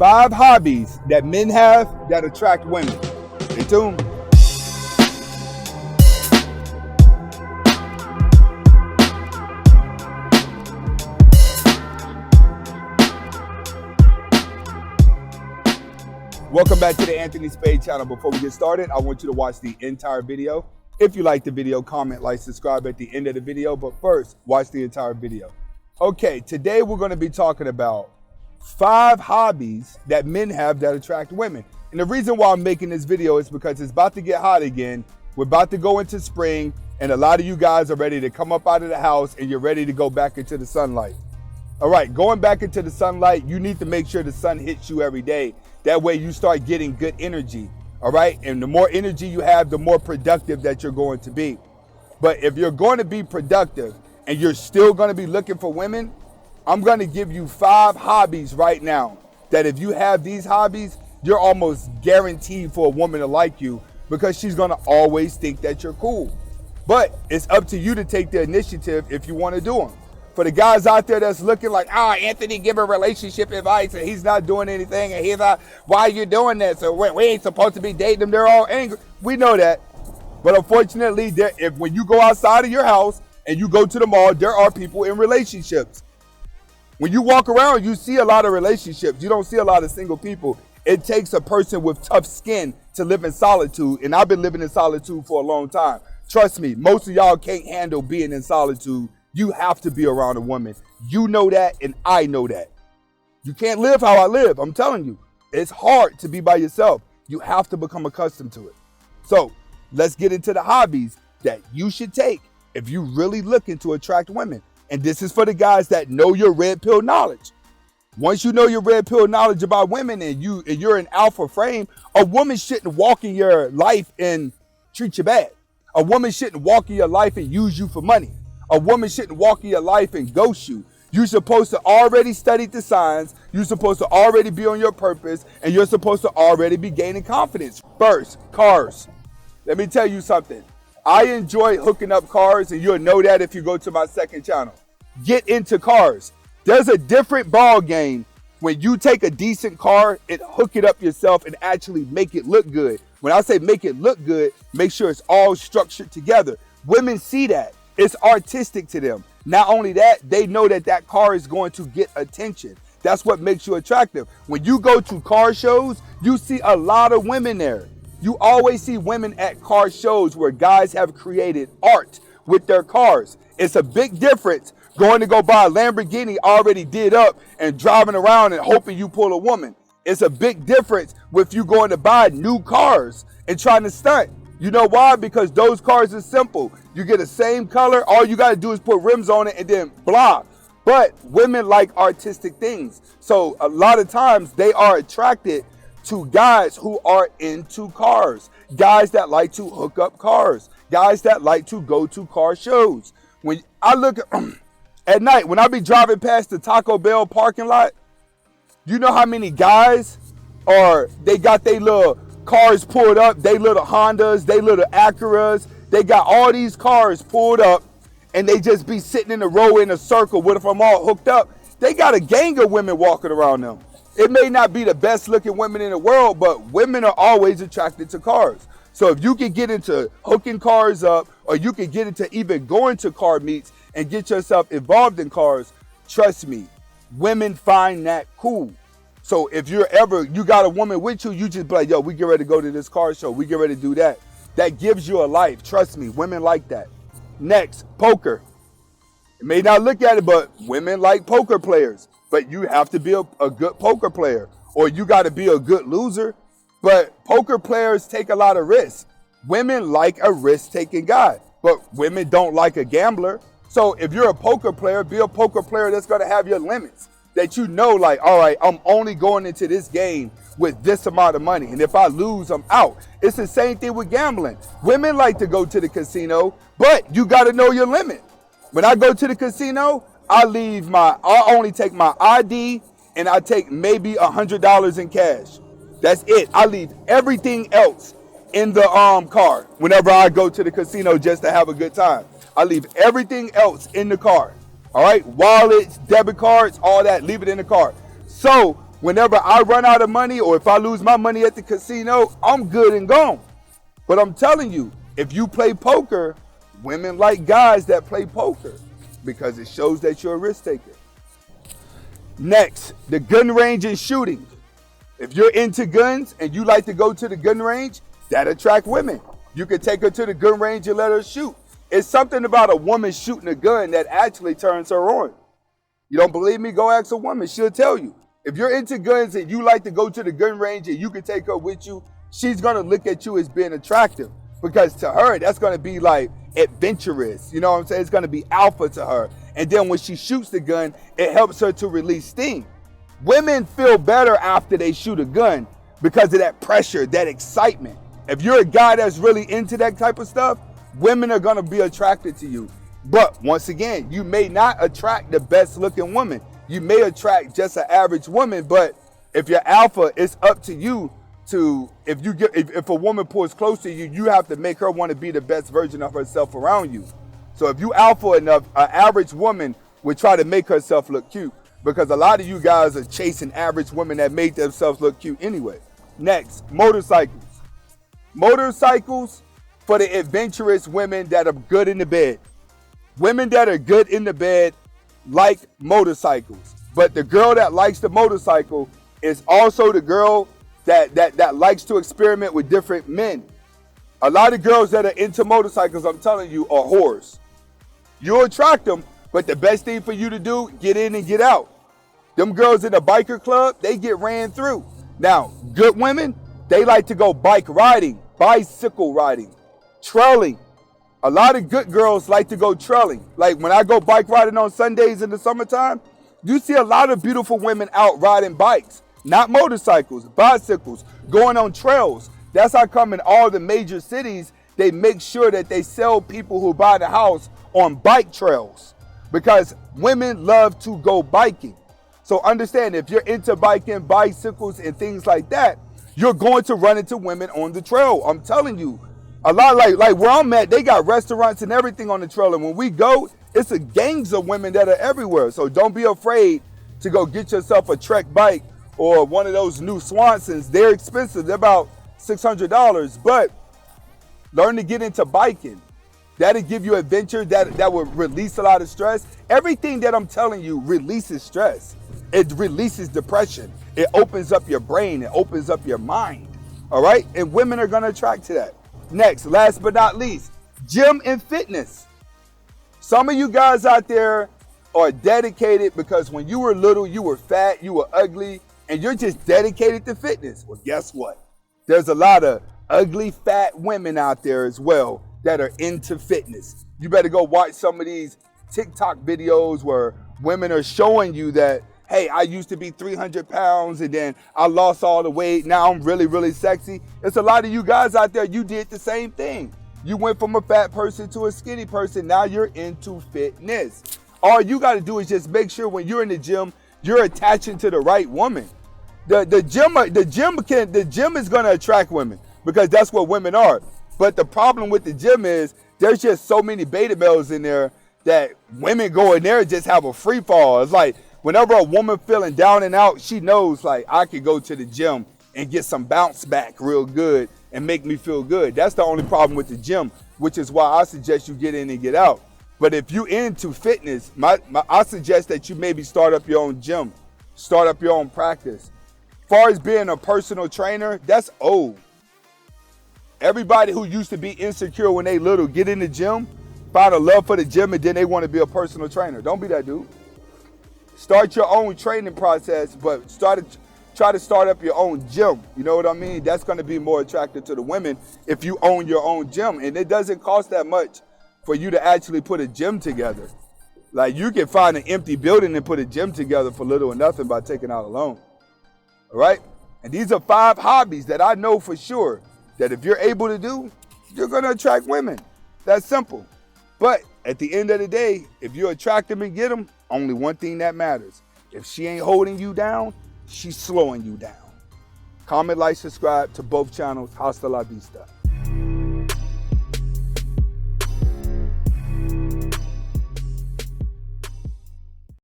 5 hobbies that men have that attract women. Stay tuned. Welcome back to the Anthony Spade channel. Before we get started, I want you to watch the entire video. If you like the video, comment, like, subscribe at the end of the video. But first, watch the entire video. Okay, today we're going to be talking about 5 hobbies that men have that attract women. And the reason why I'm making this video is because it's about to get hot again. We're about to go into spring, and a lot of you guys are ready to come up out of the house and you're ready to go back into the sunlight. All right, going back into the sunlight, you need to make sure the sun hits you every day. That way you start getting good energy, all right? And the more energy you have, the more productive that you're going to be. But if you're going to be productive and you're still going to be looking for women, I'm going to give you 5 hobbies right now that if you have these hobbies, you're almost guaranteed for a woman to like you because she's going to always think that you're cool. But it's up to you to take the initiative if you want to do them. For the guys out there that's looking like, Anthony give a relationship advice and he's not doing anything and he's not, why are you doing that? So we ain't supposed to be dating them. They're all angry. We know that. But unfortunately, when you go outside of your house and you go to the mall, there are people in relationships. When you walk around, you see a lot of relationships. You don't see a lot of single people. It takes a person with tough skin to live in solitude. And I've been living in solitude for a long time. Trust me, most of y'all can't handle being in solitude. You have to be around a woman. You know that, and I know that. You can't live how I live. I'm telling you, it's hard to be by yourself. You have to become accustomed to it. So let's get into the hobbies that you should take if you're really looking to attract women. And this is for the guys that know your red pill knowledge. Once you know your red pill knowledge about women and you're in alpha frame, a woman shouldn't walk in your life and treat you bad. A woman shouldn't walk in your life and use you for money. A woman shouldn't walk in your life and ghost you. You're supposed to already study the signs. You're supposed to already be on your purpose. And you're supposed to already be gaining confidence. First, cars. Let me tell you something. I enjoy hooking up cars, and you'll know that if you go to my second channel. Get into cars. There's a different ball game when you take a decent car and hook it up yourself and actually make it look good. When I say make it look good, make sure it's all structured together. Women see that. It's artistic to them. Not only that, they know that that car is going to get attention. That's what makes you attractive. When you go to car shows, you see a lot of women there. You always see women at car shows where guys have created art with their cars. It's a big difference going to go buy a Lamborghini already did up and driving around and hoping you pull a woman. It's a big difference with you going to buy new cars and trying to stunt. You know why? Because those cars are simple. You get the same color. All you got to do is put rims on it and then blah. But women like artistic things. So a lot of times they are attracted to guys who are into cars. Guys that like to hook up cars. Guys that like to go to car shows. When I look at night, when I be driving past the Taco Bell parking lot, you know how many guys they got their little cars pulled up, they little Hondas, they little Acuras. They got all these cars pulled up and they just be sitting in a row in a circle with them all hooked up. They got a gang of women walking around them. It may not be the best looking women in the world, but women are always attracted to cars. So if you can get into hooking cars up, or you can get into even going to car meets and get yourself involved in cars, trust me, women find that cool. So if you got a woman with you, you just be like, yo, we get ready to go to this car show. We get ready to do that. That gives you a life. Trust me, women like that. Next, poker. You may not look at it, but women like poker players. But you have to be a good poker player, or you got to be a good loser. But poker players take a lot of risks. Women like a risk-taking guy, but women don't like a gambler. So if you're a poker player, be a poker player that's going to have your limits. That you know, like, all right, I'm only going into this game with this amount of money. And if I lose, I'm out. It's the same thing with gambling. Women like to go to the casino, but you got to know your limit. When I go to the casino, I only take my ID and I take maybe $100 in cash. That's it. I leave everything else in the car whenever I go to the casino just to have a good time. I leave everything else in the car. All right, wallets, debit cards, all that, leave it in the car. So Whenever I run out of money or if I lose my money at the casino, I'm good and gone. But I'm telling you, if you play poker, women like guys that play poker because it shows that you're a risk taker. Next, the gun range and shooting. If you're into guns and you like to go to the gun range, that attracts women. You can take her to the gun range and let her shoot. It's something about a woman shooting a gun that actually turns her on. You don't believe me? Go ask a woman. She'll tell you. If you're into guns and you like to go to the gun range and you can take her with you, she's going to look at you as being attractive. Because to her, that's going to be like adventurous. You know what I'm saying? It's going to be alpha to her. And then when she shoots the gun, it helps her to release steam. Women feel better after they shoot a gun because of that pressure, that excitement. If you're a guy that's really into that type of stuff, women are going to be attracted to you. But once again, you may not attract the best looking woman. You may attract just an average woman, but if you're alpha, it's up to you to, if a woman pulls close to you, you have to make her want to be the best version of herself around you. So if you alpha enough, an average woman would try to make herself look cute because a lot of you guys are chasing average women that make themselves look cute anyway. Next, motorcycles. Motorcycles for the adventurous women that are good in the bed. Women that are good in the bed like motorcycles. But the girl that likes the motorcycle is also the girl that likes to experiment with different men. A lot of girls that are into motorcycles, I'm telling you, are whores. You'll attract them, but the best thing for you to do, get in and get out. Them girls in the biker club, they get ran through. Now, good women, they like to go bike riding, bicycle riding, trailing. A lot of good girls like to go trailing. Like when I go bike riding on Sundays in the summertime, you see a lot of beautiful women out riding bikes, not motorcycles, bicycles, going on trails. That's how come in all the major cities, they make sure that they sell people who buy the house on bike trails because women love to go biking. So understand, if you're into biking, bicycles, and things like that, you're going to run into women on the trail. I'm telling you. A lot like where I'm at, they got restaurants and everything on the trail. And when we go, it's a gangs of women that are everywhere. So don't be afraid to go get yourself a Trek bike or one of those new Swansons. They're expensive. They're about $600. But learn to get into biking. That'll give you adventure. That will release a lot of stress. Everything that I'm telling you releases stress. It releases depression. It opens up your brain. It opens up your mind. All right? And women are going to attract to that. Next, last but not least, gym and fitness. Some of you guys out there are dedicated because when you were little, you were fat, you were ugly, and you're just dedicated to fitness. Well, guess what? There's a lot of ugly, fat women out there as well that are into fitness. You better go watch some of these TikTok videos where women are showing you that, hey, I used to be 300 pounds and then I lost all the weight. Now I'm really, really sexy. There's a lot of you guys out there, you did the same thing. You went from a fat person to a skinny person. Now you're into fitness. All you got to do is just make sure when you're in the gym, you're attaching to the right woman. The gym is going to attract women because that's what women are. But the problem with the gym is there's just so many beta males in there that women go in there and just have a free fall. It's like, whenever a woman feeling down and out, she knows like I could go to the gym and get some bounce back real good and make me feel good. That's the only problem with the gym, which is why I suggest you get in and get out. But if you into fitness, I suggest that you maybe start up your own gym, start up your own practice. As far as being a personal trainer, that's old. Everybody who used to be insecure when they little get in the gym, find a love for the gym, and then they want to be a personal trainer. Don't be that dude. Start your own training process, but try to start up your own gym. You know what I mean? That's going to be more attractive to the women if you own your own gym. And it doesn't cost that much for you to actually put a gym together. Like you can find an empty building and put a gym together for little or nothing by taking out a loan. All right? And these are 5 hobbies that I know for sure that if you're able to do, you're going to attract women. That's simple. But at the end of the day, if you attract them and get them, only one thing that matters. If she ain't holding you down, she's slowing you down. Comment, like, subscribe to both channels. Hasta la vista.